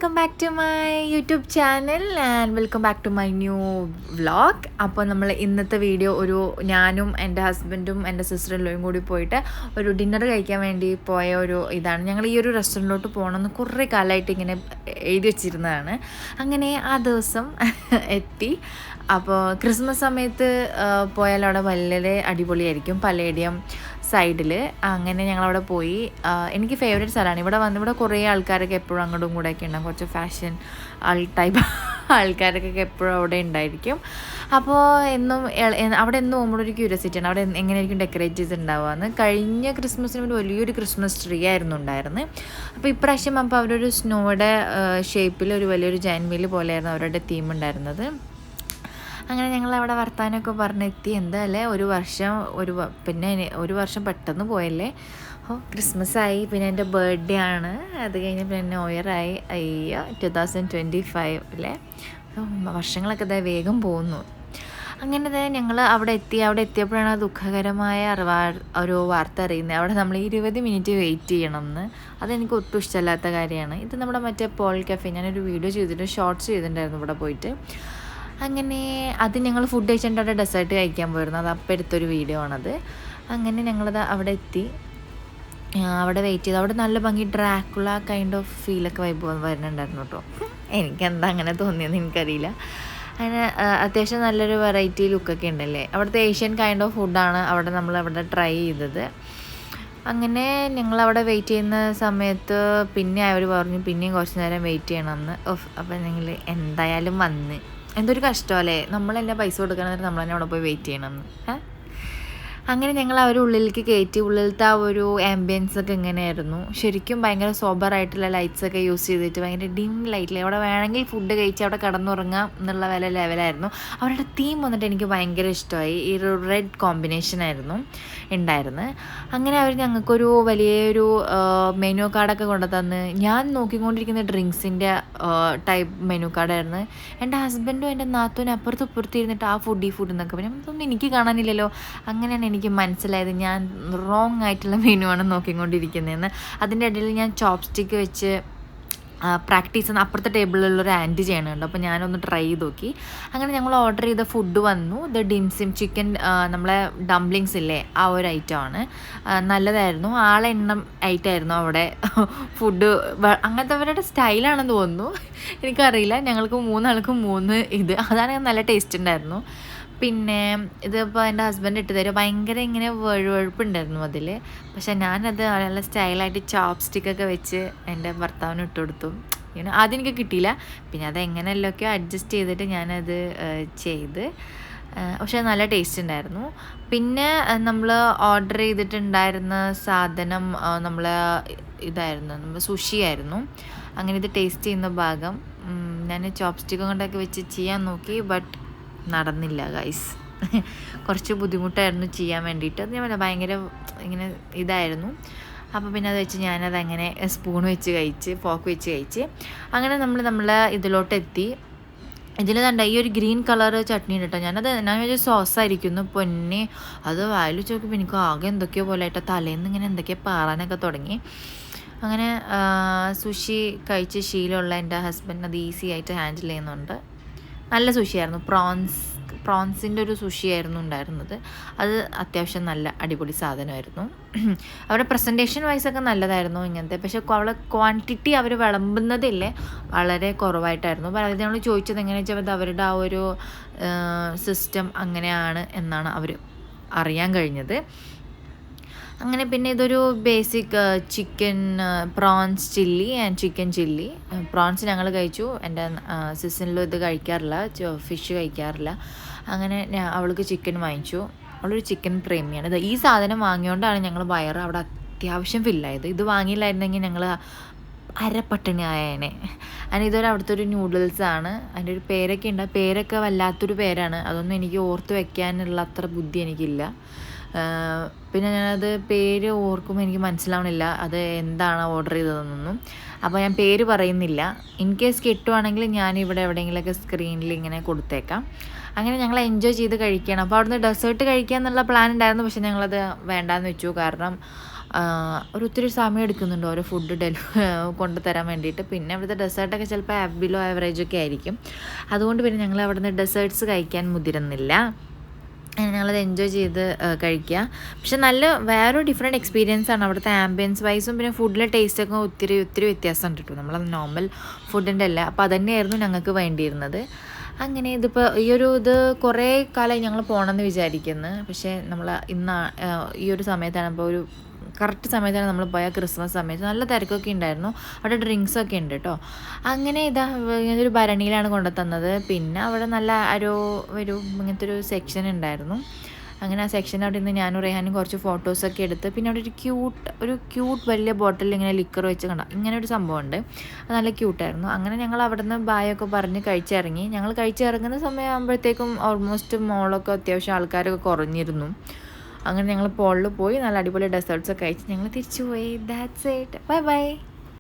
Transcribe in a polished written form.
Welcome back to my YouTube channel and welcome back to my new vlog. അപ്പോൾ നമ്മൾ ഇന്നത്തെ video ഞാനും എൻ്റെ ഹസ്ബൻഡും എൻ്റെ സിസ്റ്ററിലും കൂടി പോയിട്ട് ഒരു ഡിന്നർ കഴിക്കാൻ വേണ്ടി പോയ ഇതാണ്. ഞങ്ങൾ ഈ ഒരു റെസ്റ്റോറൻറ്റിലോട്ട് പോകണമെന്ന് കുറേ കാലമായിട്ട് ഇങ്ങനെ എഴുതി വെച്ചിരുന്നതാണ്. അങ്ങനെ ആ ദിവസം എത്തി. അപ്പോൾ ക്രിസ്മസ് സമയത്ത് പോയാൽ അവിടെ വളരെ അടിപൊളിയായിരിക്കും, പലേഡിയം സൈഡിൽ. അങ്ങനെ ഞങ്ങളവിടെ പോയി. എനിക്ക് ഫേവറേറ്റ് സ്ഥലമാണ്. ഇവിടെ കുറേ ആൾക്കാരൊക്കെ എപ്പോഴും അങ്ങോട്ടും കൂടെയൊക്കെ ഉണ്ടാകും. കുറച്ച് ഫാഷൻ ടൈപ്പ് ആൾക്കാരൊക്കെ എപ്പോഴും അവിടെ ഉണ്ടായിരിക്കും. അപ്പോൾ അവിടെ എന്നും പോകുമ്പോഴൊരു ക്യൂരിയോസിറ്റിയാണ്, അവിടെ എങ്ങനെയായിരിക്കും ഡെക്കറേറ്റ് ചെയ്തിട്ടുണ്ടാവുകയെന്ന്. കഴിഞ്ഞ ക്രിസ്മസിന് ഒരു വലിയൊരു ക്രിസ്മസ് ട്രീ ആയിരുന്നു ഉണ്ടായിരുന്നത്. അപ്പോൾ ഇപ്രാവശ്യം അവരൊരു സ്നോയുടെ ഷേപ്പിൽ ഒരു വലിയൊരു ജൈന്റ് വീൽ പോലെയായിരുന്നു അവരുടെ തീം ഉണ്ടായിരുന്നത്. അങ്ങനെ ഞങ്ങളവിടെ വർത്താനമൊക്കെ പറഞ്ഞെത്തി. എന്തായാലേ ഒരു വർഷം പെട്ടെന്ന് പോയല്ലേ. ക്രിസ്മസ് പിന്നെ എൻ്റെ ബർത്ത്ഡേ ആണ്. അത് കഴിഞ്ഞ് പിന്നെ ന്യൂ ഇയർ ആയി. 2025 അല്ലേ. വർഷങ്ങളൊക്കെ വേഗം പോകുന്നു. അങ്ങനെ ഞങ്ങൾ അവിടെ എത്തിയപ്പോഴാണ് ദുഃഖകരമായ ഒരു വാർത്ത അറിയുന്നത്. അവിടെ നമ്മൾ 20 മിനിറ്റ് വെയിറ്റ് ചെയ്യണം എന്ന്. അതെനിക്ക് ഒട്ടും ഇഷ്ടമല്ലാത്ത കാര്യമാണ്. ഇത് നമ്മുടെ മറ്റേ പോൾ കഫേ, ഞാനൊരു വീഡിയോ ചെയ്തിട്ട് ഷോർട്സ് ചെയ്തിട്ടുണ്ടായിരുന്നു ഇവിടെ പോയിട്ട്. അങ്ങനെ അത് ഞങ്ങൾ ഫുഡ് കഴിച്ചിട്ട് അവിടെ ഡെസേർട്ട് കഴിക്കാൻ പോയിരുന്നു. അത് അപ്പം എടുത്തൊരു വീഡിയോ ആണത്. അങ്ങനെ ഞങ്ങളത് അവിടെ എത്തി. അവിടെ വെയിറ്റ് ചെയ്തു. അവിടെ നല്ല ഭംഗി ഡ്രാക്കുള കൈൻഡ് ഓഫ് ഫീലൊക്കെ വരുന്നുണ്ടായിരുന്നു കേട്ടോ. എനിക്കെന്താ അങ്ങനെ തോന്നിയെന്ന് എനിക്കറിയില്ല. അങ്ങനെ അത്യാവശ്യം നല്ലൊരു വെറൈറ്റി ലുക്കൊക്കെ ഉണ്ടല്ലേ. അവിടുത്തെ ഏഷ്യൻ കൈൻഡ് ഓഫ് ഫുഡാണ് നമ്മളവിടെ ട്രൈ ചെയ്തത്. അങ്ങനെ ഞങ്ങളവിടെ വെയിറ്റ് ചെയ്യുന്ന സമയത്ത് പിന്നെ അവർ പറഞ്ഞു പിന്നെയും കുറച്ച് നേരം വെയിറ്റ് ചെയ്യണമെന്ന്. അപ്പം നിങ്ങൾ എന്തായാലും വന്ന് എന്തൊരു കഷ്ടമല്ലേ, നമ്മളെന്നെ പൈസ കൊടുക്കണം, നമ്മൾ തന്നെ അവിടെ പോയി വെയിറ്റ് ചെയ്യണമെന്ന്. അങ്ങനെ ഞങ്ങൾ ഉള്ളിലേക്ക് കയറ്റി. ഉള്ളിലത്തെ ആ ഒരു ആംബിയൻസ് ഒക്കെ ഇങ്ങനെയായിരുന്നു. ശരിക്കും ഭയങ്കര സോബറായിട്ടുള്ള ലൈറ്റ്സൊക്കെ യൂസ് ചെയ്തിട്ട് ഭയങ്കര ഡിം ലൈറ്റിൽ അവിടെ വേണമെങ്കിൽ ഫുഡ് കഴിച്ച് അവിടെ കടന്നുറങ്ങാം എന്നുള്ള ലെവലായിരുന്നു. അവരുടെ തീം വന്നിട്ട് എനിക്ക് ഭയങ്കര ഇഷ്ടമായി. ഈ ഒരു റെഡ് കോമ്പിനേഷനായിരുന്നു ഉണ്ടായിരുന്നത്. അങ്ങനെ അവർ ഞങ്ങൾക്കൊരു വലിയൊരു മെനു കാർഡൊക്കെ കൊണ്ടു തന്ന്. ഞാൻ നോക്കിക്കൊണ്ടിരിക്കുന്ന ഡ്രിങ്ക്സിൻ്റെ ടൈപ്പ് മെനു കാർഡായിരുന്നു. എൻ്റെ ഹസ്ബൻഡും എൻ്റെ നാത്തൂനും അപ്പുറത്ത് ഇരുന്നിട്ട് ആ ഫുഡ് എന്നൊക്കെ പറയും. അതൊന്നും എനിക്ക് കാണാനില്ലല്ലോ. അങ്ങനെയാണ് എനിക്ക് മനസ്സിലായത് ഞാൻ റോങ് ആയിട്ടുള്ള മെനു ആണ് നോക്കിക്കൊണ്ടിരിക്കുന്നതെന്ന്. അതിൻ്റെ ഇടയിൽ ഞാൻ ചോപ്സ്റ്റിക്ക് വെച്ച് പ്രാക്ടീസ് ചെയ്യുന്ന അപ്പുറത്തെ ടേബിളിലുള്ളൊരു ആൻറ്റി ചെയ്യണുണ്ട്. അപ്പോൾ ഞാനൊന്ന് ട്രൈ ചെയ്ത് നോക്കി. അങ്ങനെ ഞങ്ങൾ ഓർഡർ ചെയ്ത ഫുഡ് വന്നു. ഇത് ഡിംസിം ചിക്കൻ, നമ്മളെ ഡംപ്ലിങ്സ് ഇല്ലേ, ആ ഒരു ഐറ്റമാണ്. നല്ലതായിരുന്നു. ആളെണ്ണം ഐറ്റമായിരുന്നു അവിടെ ഫുഡ്. അങ്ങനത്തെ അവരുടെ സ്റ്റൈലാണെന്ന് തോന്നുന്നു, എനിക്കറിയില്ല. ഞങ്ങൾക്ക് 3 ആൾക്കും 3 അതാണെങ്കിൽ നല്ല ടേസ്റ്റ് ഉണ്ടായിരുന്നു. പിന്നെ ഇതിപ്പോൾ എൻ്റെ ഹസ്ബൻഡ് ഇട്ട് തരും. ഭയങ്കര ഇങ്ങനെ വഴുവഴുപ്പുണ്ടായിരുന്നു അതിൽ. പക്ഷെ ഞാനത് നല്ല സ്റ്റൈലായിട്ട് ചോപ്സ്റ്റിക്കൊക്കെ വെച്ച് എൻ്റെ ഭർത്താവിന് ഇട്ട് കൊടുത്തു. ആദ്യം എനിക്ക് കിട്ടിയില്ല, പിന്നെ അത് എങ്ങനെയല്ലൊക്കെയോ അഡ്ജസ്റ്റ് ചെയ്തിട്ട് ഞാനത് ചെയ്ത്. പക്ഷെ നല്ല ടേസ്റ്റ് ഉണ്ടായിരുന്നു. പിന്നെ നമ്മൾ ഓർഡർ ചെയ്തിട്ടുണ്ടായിരുന്ന സാധനം നമ്മൾ സുഷി ആയിരുന്നു. അങ്ങനെ ഇത് ടേസ്റ്റ് ചെയ്യുന്ന ഭാഗം ഞാൻ ചോപ്സ്റ്റിക്ക് കൊണ്ടൊക്കെ വെച്ച് ചെയ്യാൻ നോക്കി. ബട്ട് നടന്നില്ല ഗൈസ്. കുറച്ച് ബുദ്ധിമുട്ടായിരുന്നു ചെയ്യാൻ വേണ്ടിയിട്ട്. അത് ഞാൻ ഭയങ്കര ഇങ്ങനെ ഇതായിരുന്നു. അപ്പോൾ പിന്നെ അത് വെച്ച് ഞാനതങ്ങനെ സ്പൂൺ വെച്ച് കഴിച്ച്, ഫോക്ക് വെച്ച് കഴിച്ച്. അങ്ങനെ നമ്മൾ ഇതിലോട്ട് എത്തി. ഇതിൽ ഈ ഒരു ഗ്രീൻ കളർ ചട്നി കേട്ടോ. ഞാൻ വെച്ചാൽ സോസായിരിക്കുന്നു. പൊന്നെ അത് വായിൽ നോക്കിയപ്പോൾ എനിക്ക് ആകെ എന്തൊക്കെയോ പോലെ ആയിട്ട് തലേന്ന് ഇങ്ങനെ എന്തൊക്കെയോ പാറാനൊക്കെ തുടങ്ങി. അങ്ങനെ സുഷി കഴിച്ച് ശീലമുള്ള എൻ്റെ ഹസ്ബൻഡ് അത് ഈസി ആയിട്ട് ഹാൻഡിൽ ചെയ്യുന്നുണ്ട്. നല്ല സുഷിയായിരുന്നു. പ്രോൺസിൻ്റെ ഒരു സുഷിയായിരുന്നു ഉണ്ടായിരുന്നത്. അത് അത്യാവശ്യം നല്ല അടിപൊളി സാധനമായിരുന്നു. അവരുടെ പ്രസൻറ്റേഷൻ വൈസൊക്കെ നല്ലതായിരുന്നു ഇങ്ങനത്തെ. പക്ഷേ ക്വാണ്ടിറ്റി അവർ വിളമ്പുന്നതില്ലേ വളരെ കുറവായിട്ടായിരുന്നു. അപ്പോൾ അത് നമ്മൾ ചോദിച്ചത് എങ്ങനെയാണെന്ന് വെച്ചാൽ അവരുടെ ആ ഒരു സിസ്റ്റം അങ്ങനെയാണ് എന്നാണ് അവർ അറിയാൻ കഴിഞ്ഞത്. അങ്ങനെ പിന്നെ ഇതൊരു basic chicken prawns chilli and chicken chilli. Prawns ഞങ്ങൾ കഴിച്ചു. എൻ്റെ സിസ്റ്ററിലും ഇത് കഴിക്കാറില്ല, ഫിഷ് കഴിക്കാറില്ല. അങ്ങനെ അവൾക്ക് ചിക്കൻ വാങ്ങിച്ചു. അവളൊരു ചിക്കൻ പ്രേമിയാണ്. ഈ സാധനം വാങ്ങിയോണ്ടാണ് ഞങ്ങൾ വയറ് അവിടെ അത്യാവശ്യം ഫില്ലായത്. ഇത് വാങ്ങിയില്ലായിരുന്നെങ്കിൽ ഞങ്ങൾ അരപ്പട്ടിണി ആയേനെ. അതിന് ഇതൊരു അവിടുത്തെ ഒരു നൂഡിൽസാണ്. അതിൻ്റെ ഒരു പേരൊക്കെ ഉണ്ട്. പേരൊക്കെ വല്ലാത്തൊരു പേരാണ്. അതൊന്നും എനിക്ക് ഓർത്ത് വെക്കാനുള്ള അത്ര ബുദ്ധി എനിക്കില്ല. പിന്നെ ഞാനത് പേര് ഓർക്കുമ്പോൾ എനിക്ക് മനസ്സിലാവണില്ല അത് എന്താണ് ഓർഡർ ചെയ്തതെന്നൊന്നും. അപ്പോൾ ഞാൻ പേര് പറയുന്നില്ല. ഇൻ കേസ് കിട്ടുവാണെങ്കിൽ ഞാനിവിടെ എവിടെയെങ്കിലുമൊക്കെ സ്ക്രീനിൽ ഇങ്ങനെ കൊടുത്തേക്കാം. അങ്ങനെ ഞങ്ങൾ എൻജോയ് ചെയ്ത് കഴിക്കണം. അപ്പോൾ അവിടുന്ന് ഡെസേർട്ട് കഴിക്കുക എന്നുള്ള പ്ലാൻ ഉണ്ടായിരുന്നു. പക്ഷെ ഞങ്ങളത് വേണ്ടാന്ന് വെച്ചു. കാരണം ഒത്തിരി സമയം എടുക്കുന്നുണ്ട് ഓരോ ഫുഡ് കൊണ്ടുതരാൻ വേണ്ടിയിട്ട്. പിന്നെ അവിടുത്തെ ഡെസേർട്ടൊക്കെ ചിലപ്പോൾ ബിലോ ആവറേജൊക്കെ ആയിരിക്കും. അതുകൊണ്ട് പിന്നെ ഞങ്ങൾ അവിടുന്ന് ഡെസേർട്ട്സ് കഴിക്കാൻ മുതിരുന്നില്ല. ഞങ്ങളത് എൻജോയ് ചെയ്ത് കഴിക്കുക. പക്ഷെ നല്ല വേറൊരു ഡിഫറെൻറ്റ് എക്സ്പീരിയൻസ് ആണ്. അവിടുത്തെ ആംബിയൻസ് വൈസും പിന്നെ ഫുഡിലെ ടേസ്റ്റൊക്കെ ഒത്തിരി ഒത്തിരി വ്യത്യാസം ഉണ്ട് കേട്ടോ, നമ്മളെ നോർമൽ ഫുഡിൻ്റെ അല്ല. അപ്പോൾ അതുതന്നെയായിരുന്നു ഞങ്ങൾക്ക് വേണ്ടിയിരുന്നത്. അങ്ങനെ ഇതിപ്പോൾ ഇത് കുറേ കാലമായി ഞങ്ങൾ പോകണമെന്ന് വിചാരിക്കുന്നു. പക്ഷേ നമ്മൾ ഈ ഒരു സമയത്താണ്, ഇപ്പോൾ ഒരു കറക്റ്റ് സമയത്താണ് നമ്മൾ പോയ ക്രിസ്മസ് സമയത്ത്. നല്ല തിരക്കൊക്കെ ഉണ്ടായിരുന്നു. അവിടെ ഡ്രിങ്ക്സൊക്കെ ഉണ്ട് കേട്ടോ. അങ്ങനെ ഇങ്ങനത്തെ ഒരു ഭരണിയിലാണ് കൊണ്ടു തന്നത്. പിന്നെ അവിടെ നല്ല ഇങ്ങനത്തെ ഒരു സെക്ഷൻ ഉണ്ടായിരുന്നു. അങ്ങനെ ആ സെക്ഷൻ അവിടെ നിന്ന് ഞാനും റെഹാനും കുറച്ച് ഫോട്ടോസൊക്കെ എടുത്ത്, പിന്നെ അവിടെ ഒരു ക്യൂട്ട് വലിയ ബോട്ടിൽ ഇങ്ങനെ ലിക്കർ വെച്ച് ഇങ്ങനെ ഒരു സംഭവമുണ്ട്. അത് നല്ല ക്യൂട്ടായിരുന്നു. അങ്ങനെ ഞങ്ങൾ അവിടെ നിന്ന് ബായൊക്കെ പറഞ്ഞ് കഴിച്ചിറങ്ങി. ഞങ്ങൾ കഴിച്ചിറങ്ങുന്ന സമയമാകുമ്പോഴത്തേക്കും ഓൾമോസ്റ്റ് മോളൊക്കെ അത്യാവശ്യം ആൾക്കാരൊക്കെ കുറഞ്ഞിരുന്നു. അങ്ങനെ ഞങ്ങൾ പോളിൽ പോയി നല്ല അടിപൊളി ഡെസേർട്ട്സൊക്കെ കഴിച്ച് ഞങ്ങൾ തിരിച്ചു പോയി. That's it. Bye bye.